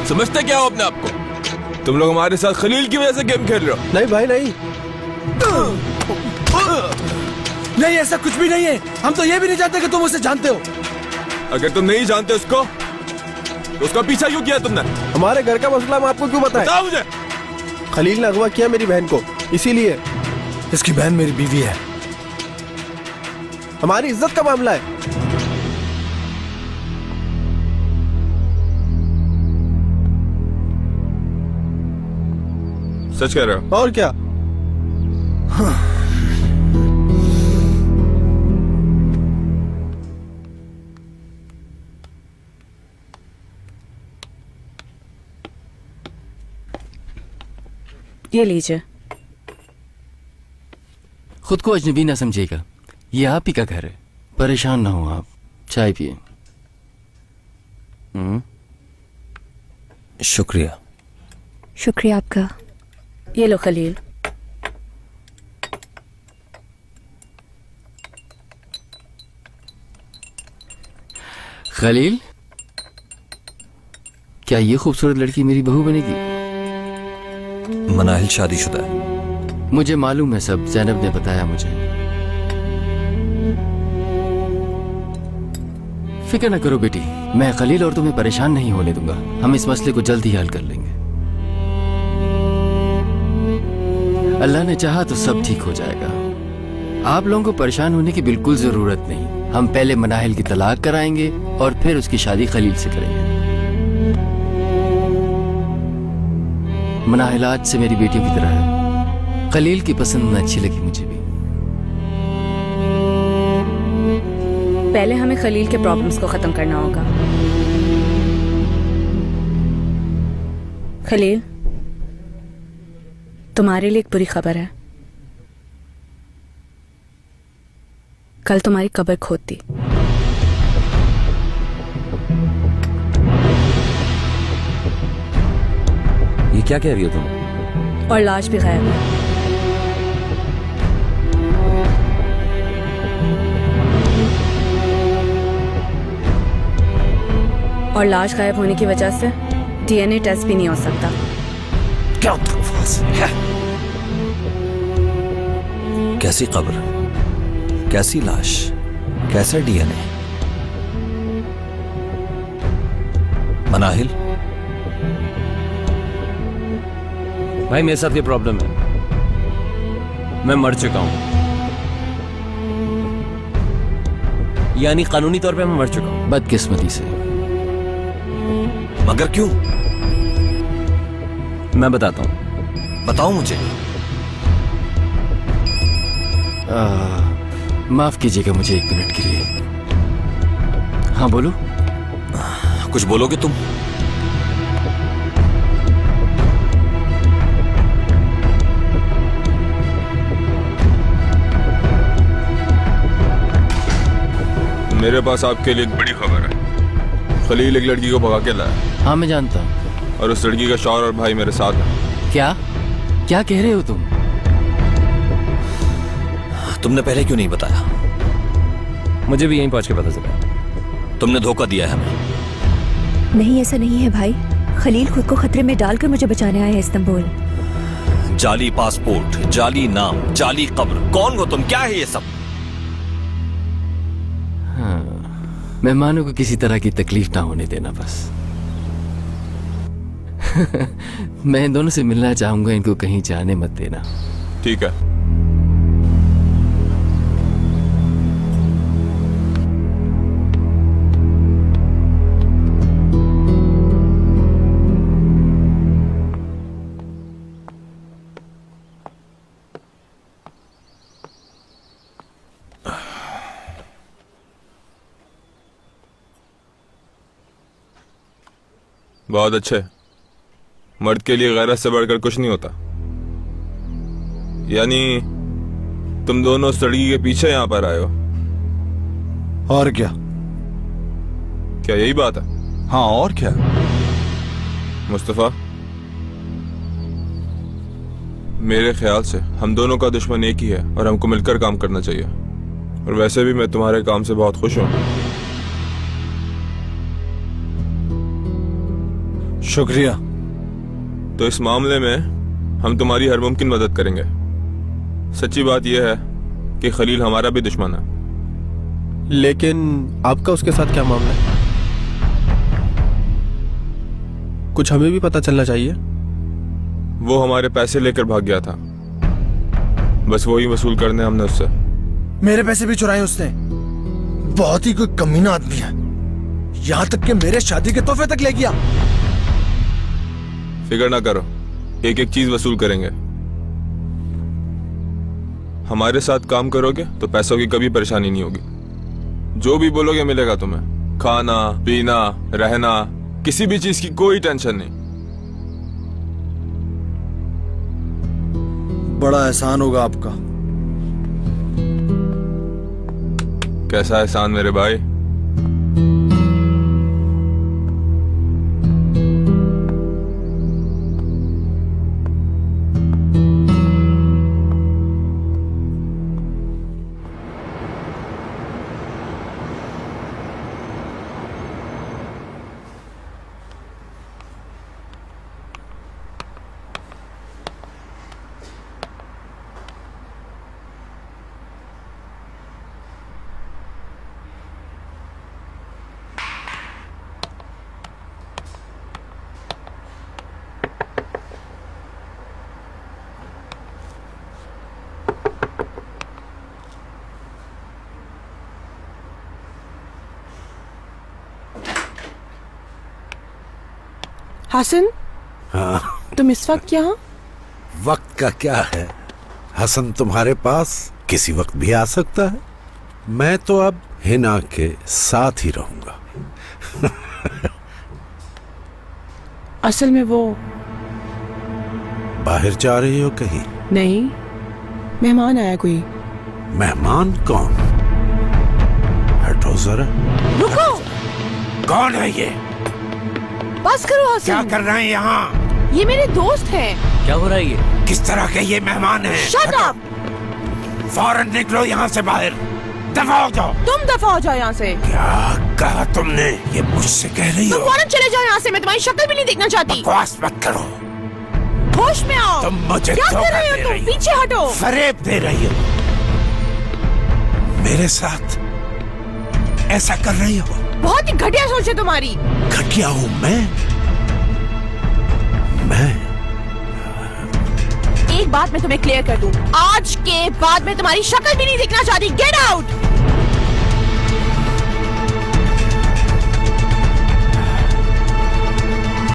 समझते क्या हो अपने आप को? तुम लोग हमारे साथ खलील की वजह से गेम खेल रहे हो। नहीं भाई नहीं, नहीं ऐसा कुछ भी नहीं है। हम तो ये भी नहीं जानते कि तुम उसे जानते हो। अगर तुम नहीं जानते उसको तो उसका पीछा क्यों किया तुमने? हमारे घर का मसला हम आपको क्यों बताएं? बताओ मुझे। खलील ने अगवा किया मेरी बहन को, इसीलिए। इसकी बहन मेरी बीवी है। हमारी इज्जत का मामला है। सच कह रहे हो? और क्या? ये लीजिए। खुद को अजनबी ना समझिएगा, ये आप ही का घर है। परेशान ना हो आप, चाय पिए। शुक्रिया। शुक्रिया आपका। ये लो खलील। खलील, क्या ये खूबसूरत लड़की मेरी बहू बनेगी? मनाहिल शादीशुदा है। मुझे मालूम है सब, ज़ैनब ने बताया मुझे। फिक्र न करो बेटी, मैं खलील और तुम्हें परेशान नहीं होने दूंगा। हम इस मसले को जल्द ही हल कर लेंगे। अल्लाह ने चाहा तो सब ठीक हो जाएगा। आप लोगों को परेशान होने की बिल्कुल जरूरत नहीं। हम पहले मनाहिल की तलाक कराएंगे और फिर उसकी शादी खलील से करेंगे। मनाहिल आज से मेरी बेटियों की तरह है। खलील की पसंद अच्छी लगी मुझे भी। पहले हमें खलील के प्रॉब्लम्स को खत्म करना होगा। खलील, तुम्हारे लिए एक बुरी खबर है। कल तुम्हारी कब्र खोदती। ये क्या कह रही हो तुम? और लाश भी गायब है। और लाश गायब होने की वजह से डीएनए टेस्ट भी नहीं हो सकता। क्या बकवास है? कैसी कब्र, कैसी लाश, कैसा डीएनए? मनाहिल, भाई मेरे साथ ये प्रॉब्लम है, मैं मर चुका हूं। यानी कानूनी तौर पे मैं मर चुका हूं। बदकिस्मती से। मगर क्यों? मैं बताता हूं। बताओ मुझे। माफ कीजिएगा मुझे 1 मिनट के लिए। हाँ बोलो। कुछ बोलोगे तुम? मेरे पास आपके लिए एक बड़ी खबर है। खलील एक लड़की को भगा के लाया। हाँ मैं जानता हूँ। और उस लड़की का शौहर और भाई मेरे साथ है। क्या क्या कह रहे हो तुम? तुमने पहले क्यों नहीं बताया? मुझे भी यहीं पहुंच के पता चला। तुमने धोखा दिया है हमें। नहीं ऐसा नहीं है भाई। खलील खुद को खतरे में डालकर मुझे बचाने आया है इस्तांबुल। जाली पासपोर्ट, जाली नाम, जाली कब्र। कौन हो तुम? क्या है ये सब? हाँ, मेहमानों को किसी तरह की तकलीफ ना होने देना बस। मैं इन दोनों से मिलना चाहूंगा, इनको कहीं जाने मत देना। ठीक है। बहुत अच्छे। मर्द के लिए गैरत से बढ़कर कुछ नहीं होता। यानी तुम दोनों उस लड़की के पीछे यहां पर आए हो? और क्या? क्या यही बात है? हाँ और क्या? मुस्तफा, मेरे ख्याल से हम दोनों का दुश्मन एक ही है और हमको मिलकर काम करना चाहिए। और वैसे भी मैं तुम्हारे काम से बहुत खुश हूं। शुक्रिया। तो इस मामले में हम तुम्हारी हर मुमकिन मदद करेंगे। सच्ची बात यह है कि खलील हमारा भी दुश्मन है। लेकिन आपका उसके साथ क्या मामला है? कुछ हमें भी पता चलना चाहिए। वो हमारे पैसे लेकर भाग गया था, बस वही वसूल करने हमने उससे। मेरे पैसे भी चुराए उसने। बहुत ही कोई कमीना आदमी है, यहां तक कि मेरे शादी के तोहफे तक ले गया। फिक्र ना करो, एक एक चीज वसूल करेंगे। हमारे साथ काम करोगे तो पैसों की कभी परेशानी नहीं होगी। जो भी बोलोगे मिलेगा तुम्हें। खाना पीना रहना, किसी भी चीज की कोई टेंशन नहीं। बड़ा एहसान होगा आपका। कैसा एहसान मेरे भाई? हसन, हाँ, तुम इस वक्त यहाँ? वक्त का क्या है, हसन तुम्हारे पास किसी वक्त भी आ सकता है। मैं तो अब हिना के साथ ही रहूंगा। असल में वो बाहर जा रही हो कहीं? नहीं, मेहमान आया कोई। मेहमान कौन? हटो जरा। रुको। कौन है ये? बस करो हसन। क्या कर रहे हैं यहाँ? ये मेरे दोस्त हैं। क्या हो रहा है ये? किस तरह के ये मेहमान हैं? Shut up. फौरन निकलो यहाँ से बाहर। दफा हो जाओ। तुम दफा हो जाओ यहाँ से। क्या कहा तुमने? ये मुझसे कह रही हो? तुम फौरन चले जाओ यहाँ से, मैं तुम्हारी शक्ल भी नहीं देखना चाहती। बकवास मत करो। होश में आओ। तुम मुझे क्या कर धोखा रही दे हो रही तुम? पीछे हटो। फरेब दे रही हो। मेरे साथ ऐसा कर रही हो? बहुत ही घटिया सोच है तुम्हारी। घटिया हूँ मैं? एक बात मैं तुम्हें क्लियर कर दूं, आज के बाद मैं तुम्हारी शक्ल भी नहीं देखना चाहती। Get out.